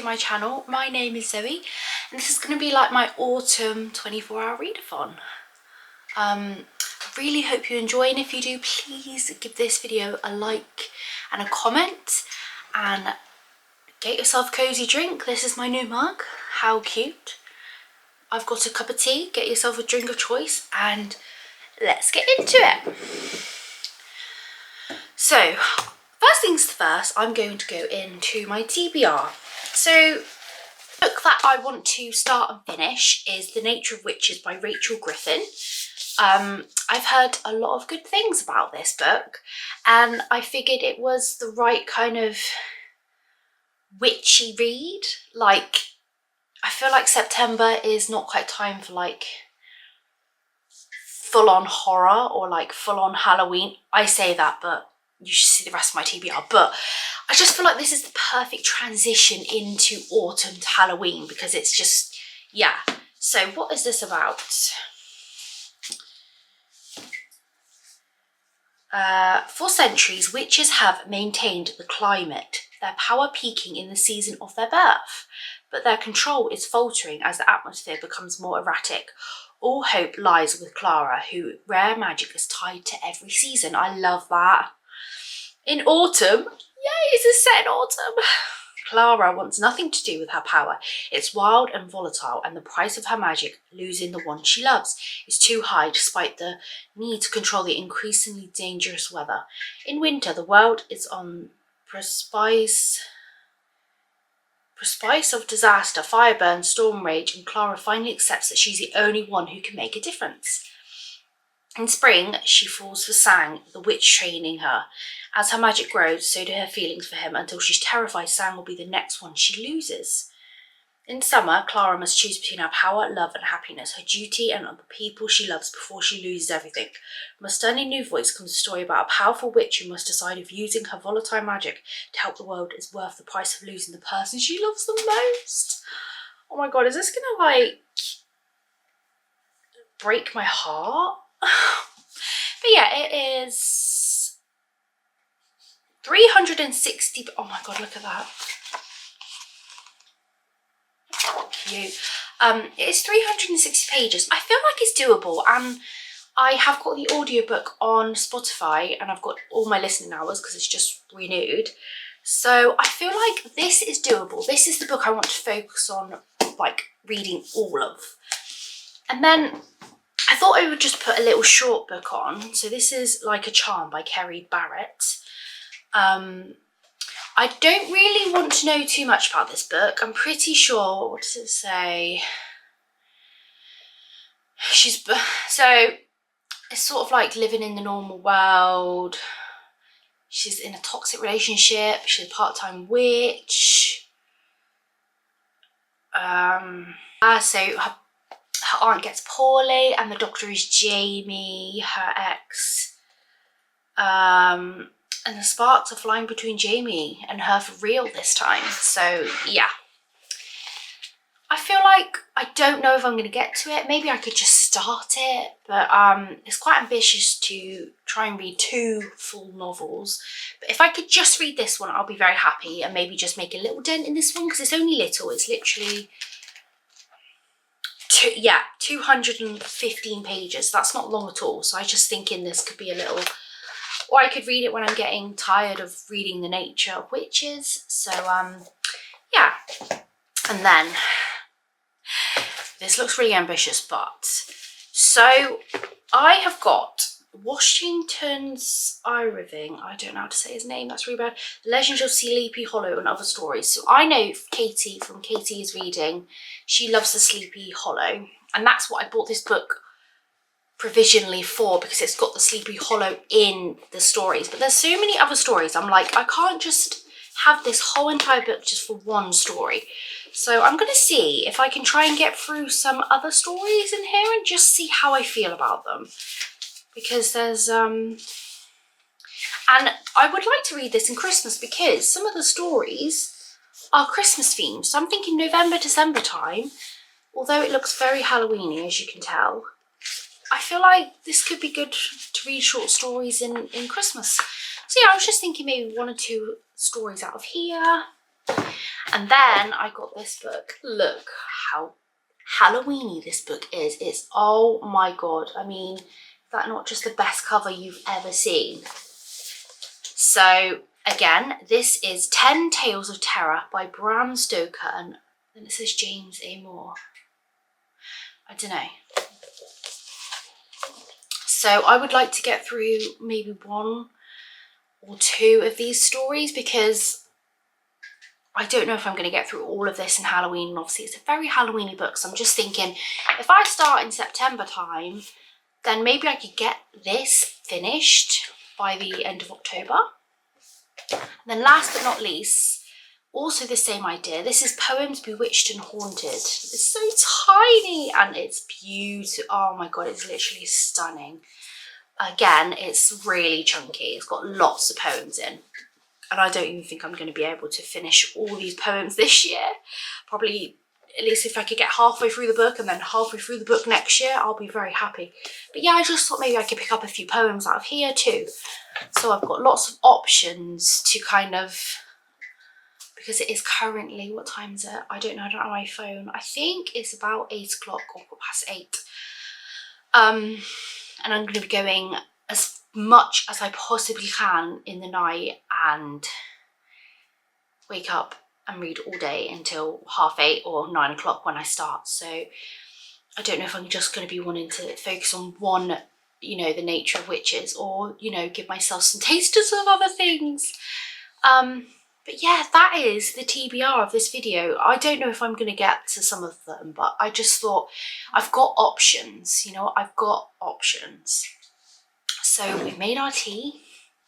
my channel. My name is Zoe and this is going to be like my autumn 24-hour readathon. I really hope you enjoy, and if you do, please give this video a like and a comment and get yourself a cozy drink. This is my new mug. How cute. I've got a cup of tea. Get yourself a drink of choice and let's get into it. So first things first, I'm going to go into my TBR. So the book that I want to start and finish is The Nature of Witches by Rachel Griffin. I've heard a lot of good things about this book and I figured it was the right kind of witchy read. Like, I feel like September is not quite time for like full-on horror or like full-on Halloween. I say that, but you should see the rest of my TBR. But I just feel like this is the perfect transition into autumn to Halloween because it's just, yeah. So what is this about? For centuries, witches have maintained the climate, their power peaking in the season of their birth. But their control is faltering as the atmosphere becomes more erratic. All hope lies with Clara, who rare magic is tied to every season. I love that. In autumn, yay, this is set in autumn. Clara wants nothing to do with her power. It's wild and volatile, and the price of her magic, losing the one she loves, is too high despite the need to control the increasingly dangerous weather. In winter, the world is on precipice of disaster, fire burn, storm rage, and Clara finally accepts that she's the only one who can make a difference. In spring, she falls for Sang, the witch training her. As her magic grows, so do her feelings for him, until she's terrified Sang will be the next one she loses. In summer, Clara must choose between her power, love, and happiness, her duty, and the people she loves before she loses everything. From a stunning new voice comes a story about a powerful witch who must decide if using her volatile magic to help the world is worth the price of losing the person she loves the most. Oh my god, is this gonna like break my heart? But yeah, it is 360. Oh my god, look at that. Cute. It's 360 pages. I feel like it's doable, and I have got the audiobook on Spotify and I've got all my listening hours because it's just renewed. So I feel like this is doable. This is the book I want to focus on, like reading all of. And then I thought I would just put a little short book on. So this is Like a Charm by Kerry Barrett. I don't really want to know too much about this book. I'm pretty sure, what does it say? So it's sort of like living in the normal world. She's in a toxic relationship. She's a part-time witch. So her aunt gets poorly and the doctor is Jamie, her ex. And the sparks are flying between Jamie and her for real this time. So yeah, I feel like I don't know if I'm going to get to it. Maybe I could just start it, but it's quite ambitious to try and read 2 full novels. But if I could just read this one, I'll be very happy, and maybe just make a little dent in this one because it's only little. It's literally 215 pages. That's not long at all. So I was just thinking this could be a little, or I could read it when I'm getting tired of reading The Nature of Witches. So yeah. And then this looks really ambitious, but so I have got Washington's Irving, I don't know how to say his name, that's really bad, The Legend of Sleepy Hollow and Other Stories. So I know Katie from Katie is Reading, she loves the Sleepy Hollow, and that's what I bought this book provisionally for, because it's got the Sleepy Hollow in the stories. But there's so many other stories, I'm like, I can't just have this whole entire book just for one story. So I'm going to see if I can try and get through some other stories in here and just see how I feel about them. Because there's, and I would like to read this in Christmas because some of the stories are Christmas themed. So I'm thinking November, December time, although it looks very Halloween-y, as you can tell. I feel like this could be good to read short stories in Christmas. So yeah, I was just thinking maybe 1 or 2 stories out of here. And then I got this book. Look how Halloweeny this book is. It's, oh my god, I mean, is that not just the best cover you've ever seen? So again, this is 10 Tales of Terror by Bram Stoker, and then it says James A. Moore. I don't know. So I would like to get through maybe 1 or 2 of these stories, because I don't know if I'm going to get through all of this in Halloween. And obviously it's a very Halloweeny book, so I'm just thinking if I start in September time, then maybe I could get this finished by the end of October. And then last but not least, also the same idea. This is Poems Bewitched and Haunted. It's so tiny and it's beautiful. Oh my god, it's literally stunning. Again, it's really chunky. It's got lots of poems in. And I don't even think I'm going to be able to finish all these poems this year. Probably, at least if I could get halfway through the book and then halfway through the book next year, I'll be very happy. But yeah, I just thought maybe I could pick up a few poems out of here too. So I've got lots of options to kind of, because it is currently, what time is it? I don't know on my phone. I think it's about 8 o'clock or 8:15. And I'm going to be going as much as I possibly can in the night and wake up and read all day until 8:30 or 9 o'clock when I start. So I don't know if I'm just going to be wanting to focus on one, you know, the nature of witches, or, you know, give myself some tasters of other things. But yeah, that is the TBR of this video. I don't know if I'm going to get to some of them, but I just thought I've got options, you know, I've got options. So we made our tea.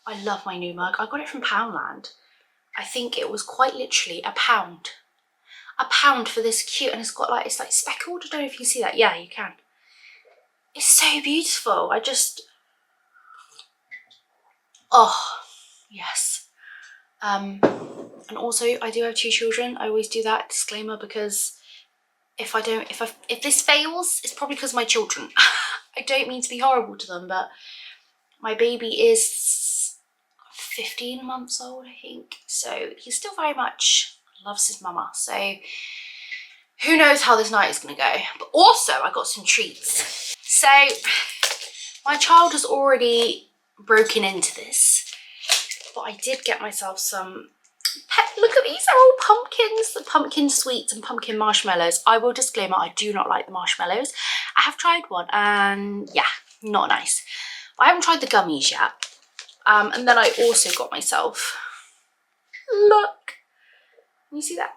I love my new mug. I got it from Poundland. I think it was quite literally £1. £1 for this cute, and it's got like, it's like speckled. I don't know if you can see that. Yeah, you can. It's so beautiful. I just, oh, yes. And also I do have 2 children. I always do that disclaimer, because if this fails, it's probably because of my children. I don't mean to be horrible to them, but my baby is 15 months old, I think. So he still very much loves his mama. So who knows how this night is going to go. But also I got some treats. So my child has already broken into this, but I did get myself some look at these, they're all pumpkins, the pumpkin sweets and pumpkin marshmallows. I will disclaimer, I do not like the marshmallows. I have tried one and yeah, not nice. I haven't tried the gummies yet. And then I also got myself, look, can you see that?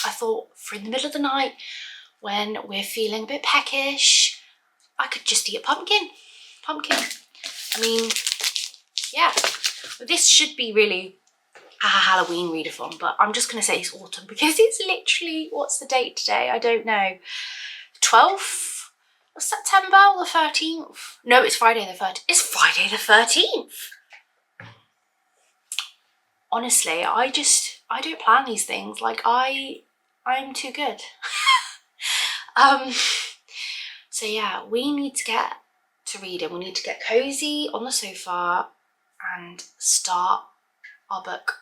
I thought for in the middle of the night, when we're feeling a bit peckish, I could just eat a pumpkin. I mean, yeah, this should be really a Halloween readathon, but I'm just going to say it's autumn because it's literally, what's the date today? I don't know. 12th of September or the 13th? No, it's Friday the 13th. It's Friday the 13th. Honestly, I don't plan these things. Like I'm too good. So yeah, we need to get to reading. We need to get cozy on the sofa and start our book.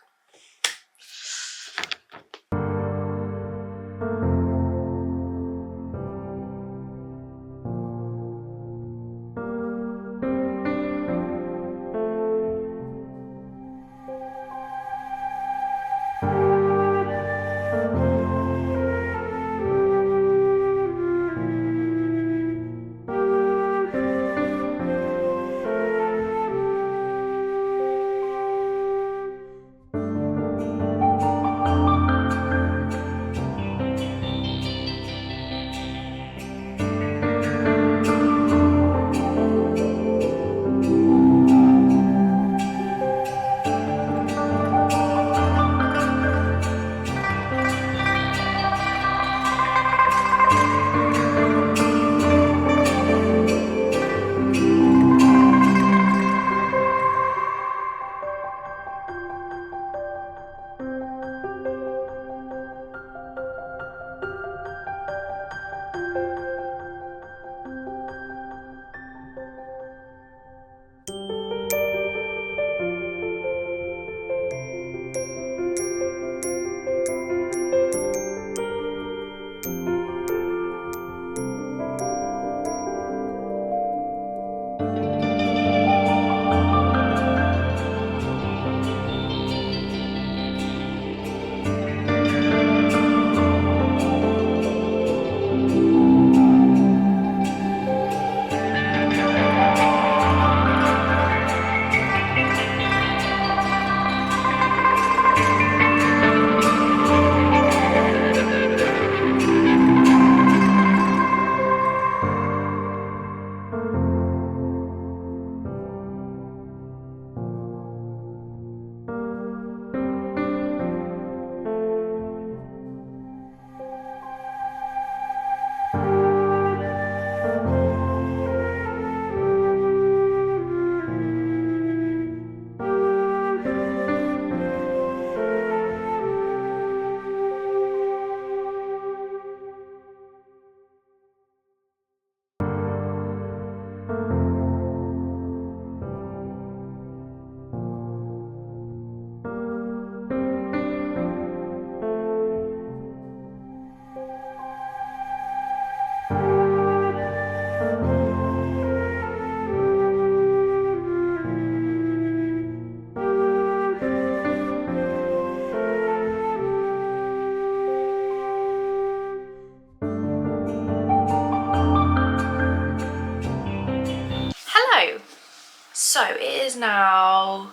So it is now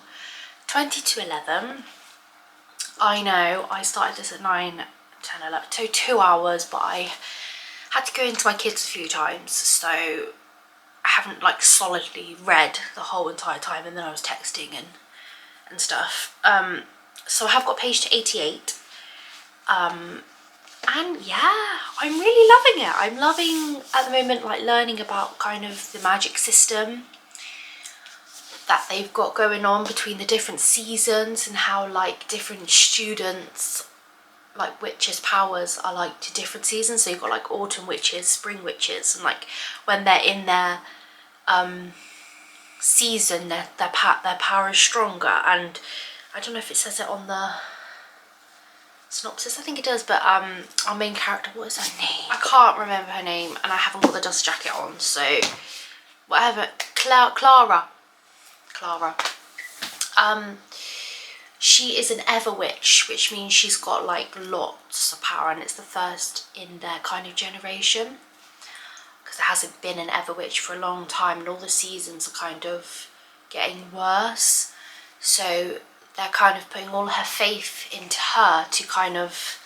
20 to 11. I know I started this at 9, 10, 11, so 2 hours, but I had to go into my kids a few times, so I haven't like solidly read the whole entire time, and then I was texting and stuff. So I have got page to 88. And yeah, I'm really loving it. I'm loving at the moment like learning about kind of the magic system that they've got going on between the different seasons, and how like different students like witches' powers are like to different seasons. So you've got like autumn witches, spring witches, and like when they're in their season, their power is stronger. And I don't know if it says it on the synopsis, I think it does, but our main character, what is her name? I can't remember her name, and I haven't got the dust jacket on, so whatever. Clara. She is an ever witch, which means she's got like lots of power, and it's the first in their kind of generation, because there hasn't been an ever witch for a long time, and all the seasons are kind of getting worse. So they're kind of putting all her faith into her to kind of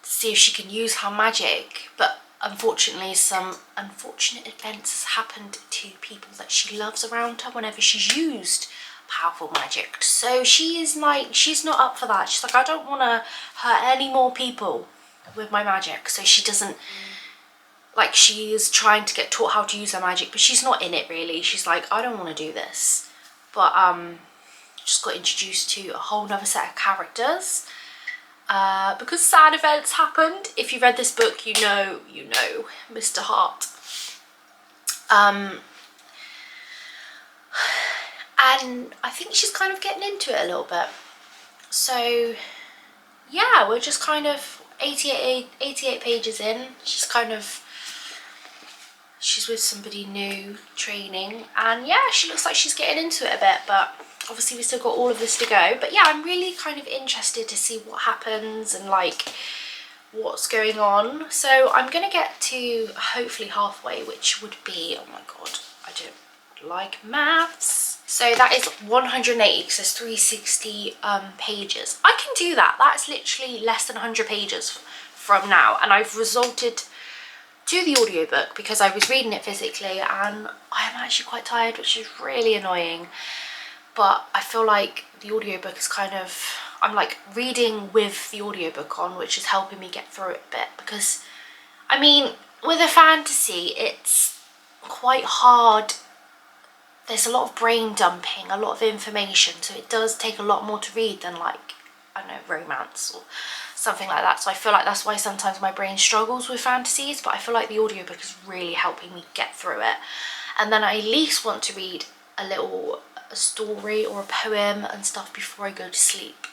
see if she can use her magic. But unfortunately, some unfortunate events has happened to people that she loves around her whenever she's used powerful magic. So she is like, she's not up for that. She's like, I don't want to hurt any more people with my magic. So she doesn't, like, she is trying to get taught how to use her magic, but she's not in it really. She's like, I don't want to do this. But just got introduced to a whole nother set of characters because sad events happened. If you read this book, you know Mr. Hart. And I think she's kind of getting into it a little bit. So yeah, we're just kind of 88 pages in. She's with somebody new, training, and yeah, she looks like she's getting into it a bit, but obviously we still got all of this to go. But yeah, I'm really kind of interested to see what happens and like what's going on. So I'm gonna get to hopefully halfway, which would be, oh my god, I don't like maths. So that is 180, because there's 360 pages. I can do that. That's literally less than 100 pages from now, and I've resorted to the audiobook because I was reading it physically, and I am actually quite tired, which is really annoying. But I feel like the audiobook is kind of, I'm like reading with the audiobook on, which is helping me get through it a bit, because I mean, with a fantasy, it's quite hard. There's a lot of brain dumping, a lot of information, so it does take a lot more to read than like, I don't know, romance or something like that. So I feel like that's why sometimes my brain struggles with fantasies, but I feel like the audiobook is really helping me get through it. And then I at least want to read a story or a poem and stuff before I go to sleep.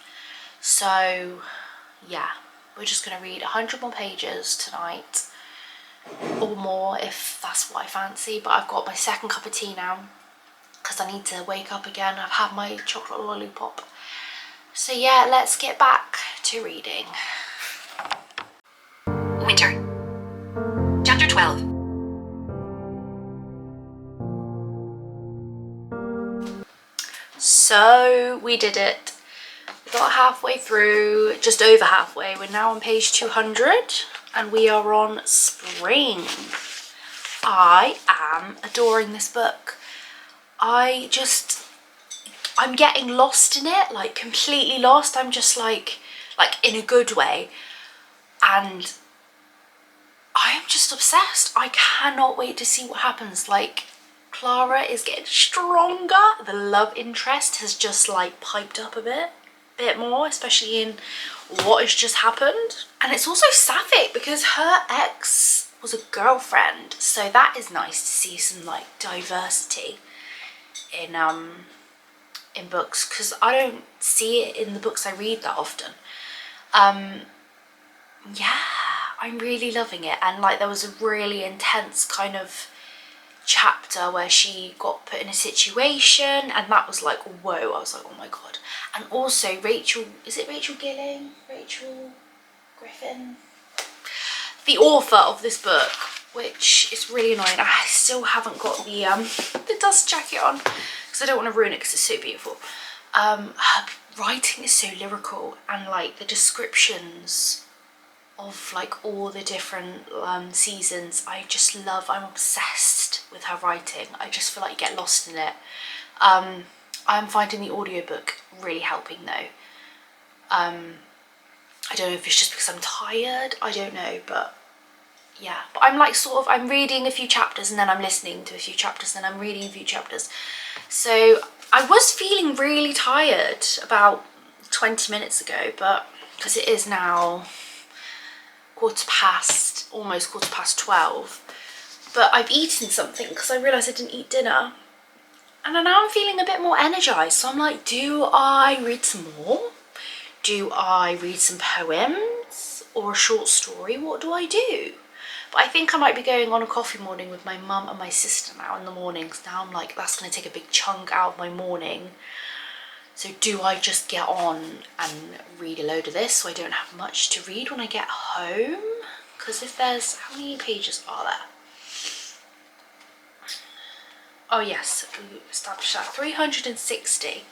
So yeah, we're just going to read 100 more pages tonight, or more if that's what I fancy. But I've got my second cup of tea now because I need to wake up again. I've had my chocolate lollipop. So yeah, let's get back to reading. Winter. Chapter 12. So we did it. We got halfway through, just over halfway. We're now on page 200 and we are on spring. I am adoring this book. I'm getting lost in it, like completely lost. I'm just like in a good way. And I am just obsessed. I cannot wait to see what happens. Like, Clara is getting stronger. The love interest has just like piped up a bit more, especially in what has just happened. And it's also sapphic because her ex was a girlfriend. So that is nice to see some like diversity in books, because I don't see it in the books I read that often. Yeah, I'm really loving it. And like there was a really intense kind of chapter where she got put in a situation, and that was like, whoa, I was like, oh my god. And also Rachel Griffin, the author of this book, which is really annoying. I still haven't got the dust jacket on because I don't want to ruin it because it's so beautiful. Her writing is so lyrical, and like the descriptions of like all the different seasons, I just love. I'm obsessed with her writing. I just feel like you get lost in it. I'm finding the audiobook really helping though. I don't know if it's just because I'm tired, I don't know, but yeah. But I'm like I'm reading a few chapters and then I'm listening to a few chapters and then I'm reading a few chapters. So I was feeling really tired about 20 minutes ago, but because it is now almost quarter past 12. But I've eaten something because I realised I didn't eat dinner. And now I'm feeling a bit more energised. So I'm like, do I read some more? Do I read some poems or a short story? What do I do? But I think I might be going on a coffee morning with my mum and my sister now in the mornings. Now I'm like, that's going to take a big chunk out of my morning. So do I just get on and read a load of this so I don't have much to read when I get home? Because if there's, how many pages are there? Oh yes, we established that, 360.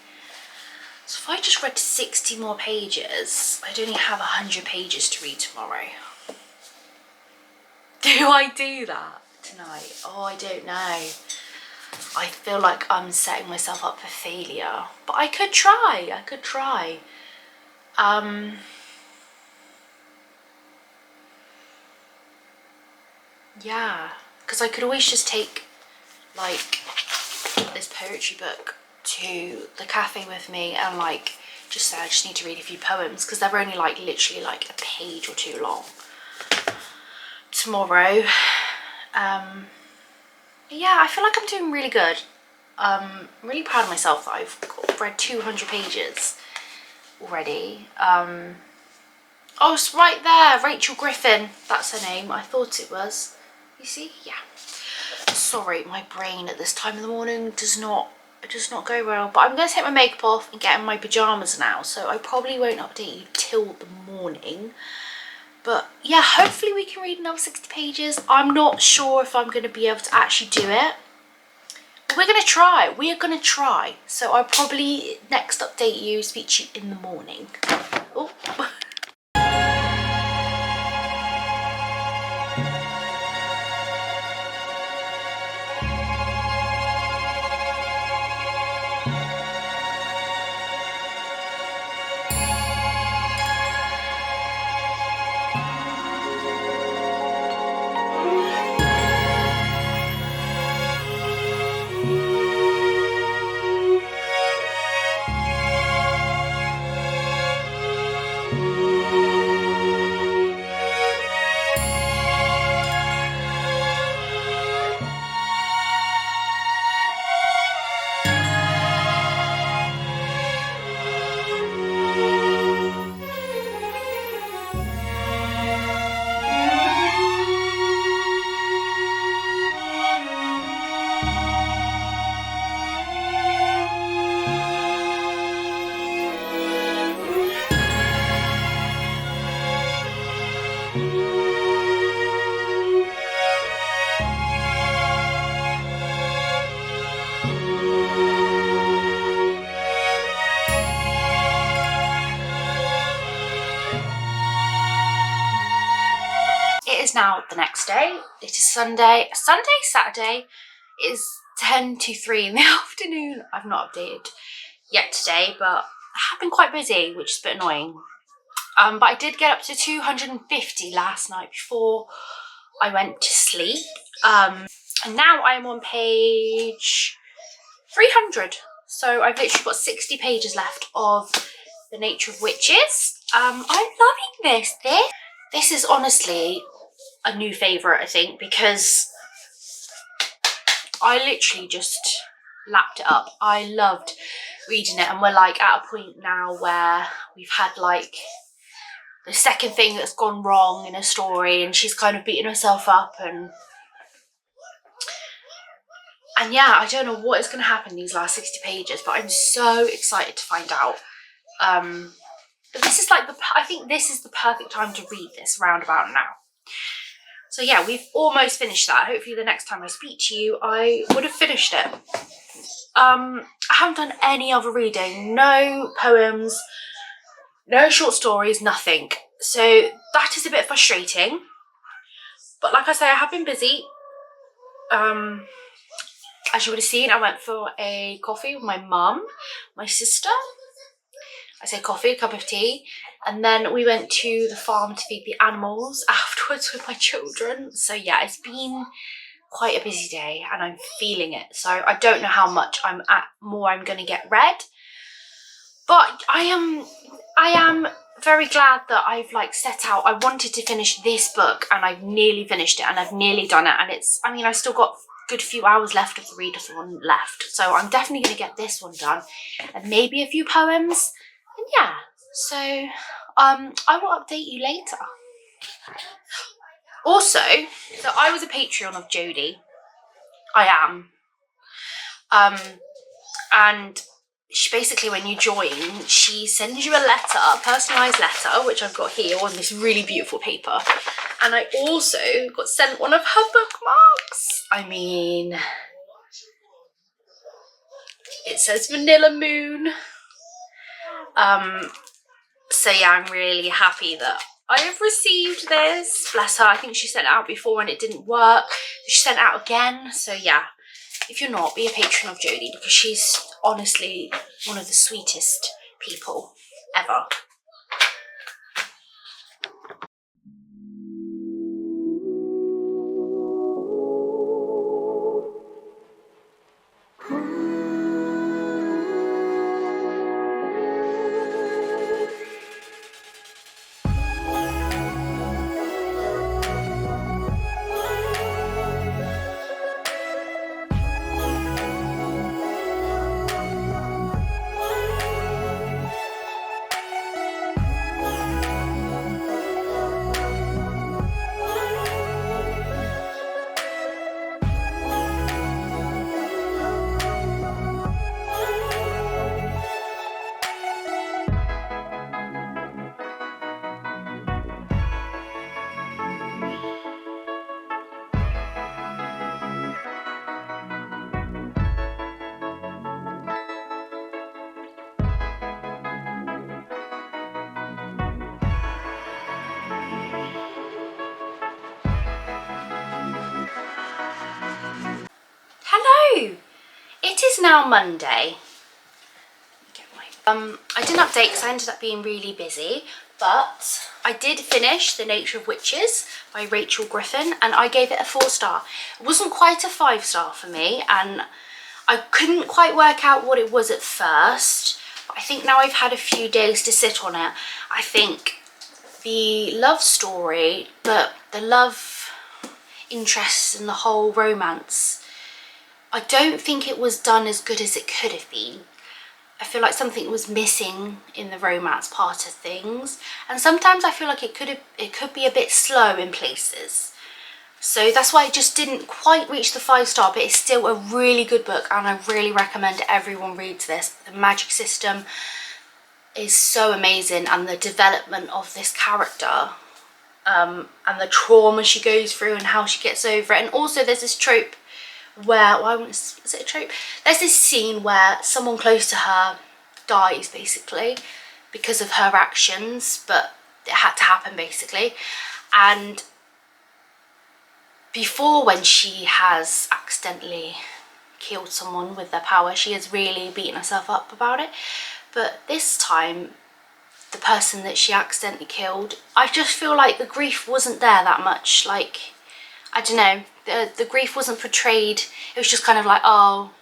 So if I just read 60 more pages, I'd only have 100 pages to read tomorrow. Do I do that tonight? Oh, I don't know. I feel like I'm setting myself up for failure, but I could try. Yeah, because I could always just take like this poetry book to the cafe with me and like just say I just need to read a few poems because they're only like literally like a page or two long tomorrow. Yeah, I feel like I'm doing really good. I'm really proud of myself that I've read 200 pages already. Oh, it's right there, Rachel Griffin, that's her name. I thought it was. You see? Yeah. Sorry, my brain at this time of the morning does not go well, but I'm going to take my makeup off and get in my pyjamas now, so I probably won't update you till the morning. But yeah, hopefully we can read another 60 pages. I'm not sure if I'm going to be able to actually do it, but we're going to try. We are going to try. So I'll probably next update you, speak to you in the morning. Oh. It is now the next day. It is Saturday. It is 10 to 3 in the afternoon. I've not updated yet today, but I have been quite busy, which is a bit annoying. But I did get up to 250 last night before I went to sleep. And now I'm on page 300. So I've literally got 60 pages left of The Nature of Witches. I'm loving this. This is honestly a new favourite, I think, because I literally just lapped it up. I loved reading it, and we're like at a point now where we've had like the second thing that's gone wrong in a story and she's kind of beating herself up and yeah, I don't know what is going to happen in these last 60 pages, but I'm so excited to find out. But this is like I think this is the perfect time to read this roundabout now. So yeah, we've almost finished that. Hopefully the next time I speak to you, I would have finished it. I haven't done any other reading. No poems, no short stories, nothing. So that is a bit frustrating. But like I say, I have been busy. As you would have seen, I went for a coffee with my mum, my sister. I say coffee, a cup of tea. And then we went to the farm to feed the animals afterwards with my children. So yeah, it's been quite a busy day and I'm feeling it. So I don't know how much more I'm going to get read. But I am very glad that I've like set out. I wanted to finish this book and I've nearly finished it and I've nearly done it. And I've still got good few hours left of the readathon left, so I'm definitely going to get this one done and maybe a few poems, and yeah, so I will update you later. Also, so I was a Patreon of Jodie. I am, and she basically, when you join, she sends you a letter, a personalised letter, which I've got here on this really beautiful paper, and I also got sent one of her bookmarks. I mean, it says Vanilla Moon. So yeah, I'm really happy that I have received this. Bless her. I think she sent it out before and it didn't work. She sent it out again. So yeah, if you're not, be a patron of Jodie because she's honestly one of the sweetest people ever. Hello! It is now Monday. I didn't update because I ended up being really busy, but I did finish The Nature of Witches by Rachel Griffin and I gave it a 4-star. It wasn't quite a 5-star for me and I couldn't quite work out what it was at first, but I think now I've had a few days to sit on it. I think the love story, the love interest and the whole romance, I don't think it was done as good as it could have been. I feel like something was missing in the romance part of things, and sometimes I feel like it could be a bit slow in places. So that's why it just didn't quite reach the 5-star, but it's still a really good book and I really recommend everyone reads this. The magic system is so amazing and the development of this character and the trauma she goes through and how she gets over it. And also there's this trope where, is it a trope? There's this scene where someone close to her dies basically because of her actions, but it had to happen basically. And before, when she has accidentally killed someone with their power, she has really beaten herself up about it. But this time, the person that she accidentally killed, I just feel like the grief wasn't there that much. Like, I don't know, the grief wasn't portrayed. It was just kind of like, oh,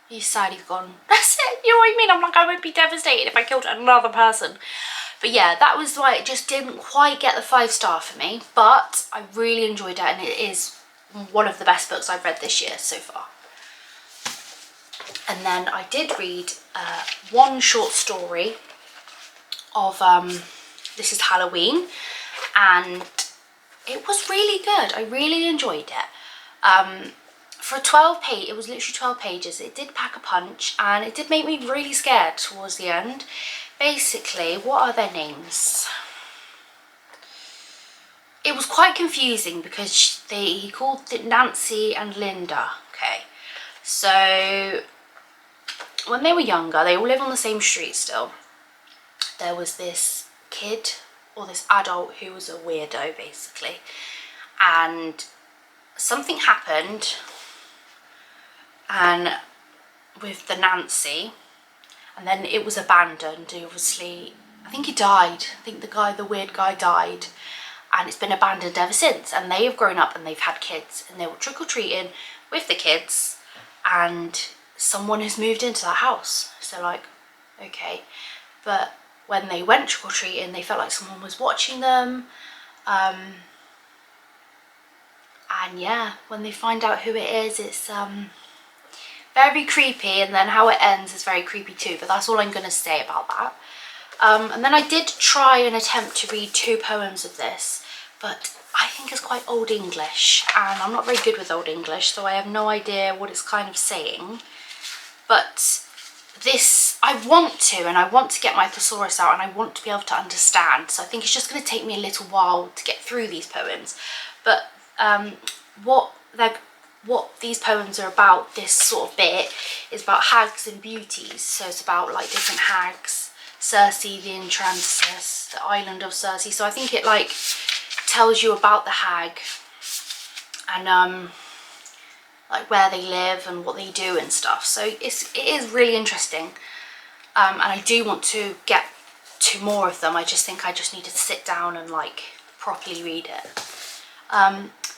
he's sad, he's gone. That's it, you know what I mean? I'm like, I would be devastated if I killed another person. But yeah, that was why it just didn't quite get the 5-star for me. But I really enjoyed it and it is one of the best books I've read this year so far. And then I did read one short story of This Is Halloween, and it was really good. I really enjoyed it. For 12 pages, it was literally 12 pages. It did pack a punch and it did make me really scared towards the end. Basically, what are their names? It was quite confusing because he called it Nancy and Linda. Okay, so when they were younger, they all live on the same street still. There was this kid or this adult who was a weirdo basically, and something happened and with the Nancy, and then it was abandoned. Obviously, I think he died. I think the weird guy died, and it's been abandoned ever since. And they have grown up and they've had kids, and they were trick-or-treating with the kids, and someone has moved into that house. So like, okay, but when they went trick-or-treating, they felt like someone was watching them. And yeah, when they find out who it is, it's very creepy, and then how it ends is very creepy too, but that's all I'm going to say about that. And then I did try and attempt to read 2 poems of this, but I think it's quite Old English, and I'm not very good with Old English, so I have no idea what it's kind of saying. But this, I want to get my thesaurus out, and I want to be able to understand, so I think it's just going to take me a little while to get through these poems. But what these poems are about, this sort of bit, is about hags and beauties. So it's about like different hags, Circe, the Entrances, the island of Circe. So I think it like tells you about the hag and like where they live and what they do and stuff. So it is really interesting, and I do want to get to more of them. I just think I just need to sit down and like properly read it.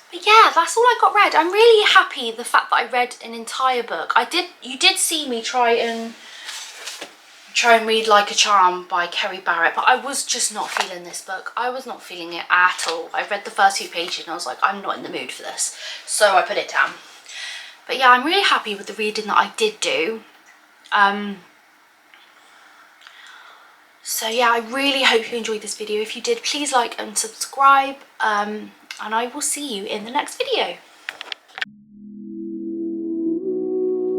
But yeah, that's all I got read. I'm really happy the fact that I read an entire book. You did see me try and read Like a Charm by Kerry Barrett, but I was just not feeling this book. I was not feeling it at all. I read the first 2 pages and I was like, I'm not in the mood for this, so I put it down. But yeah, I'm really happy with the reading that I did do. So yeah, I really hope you enjoyed this video. If you did, please like and subscribe, and I will see you in the next video.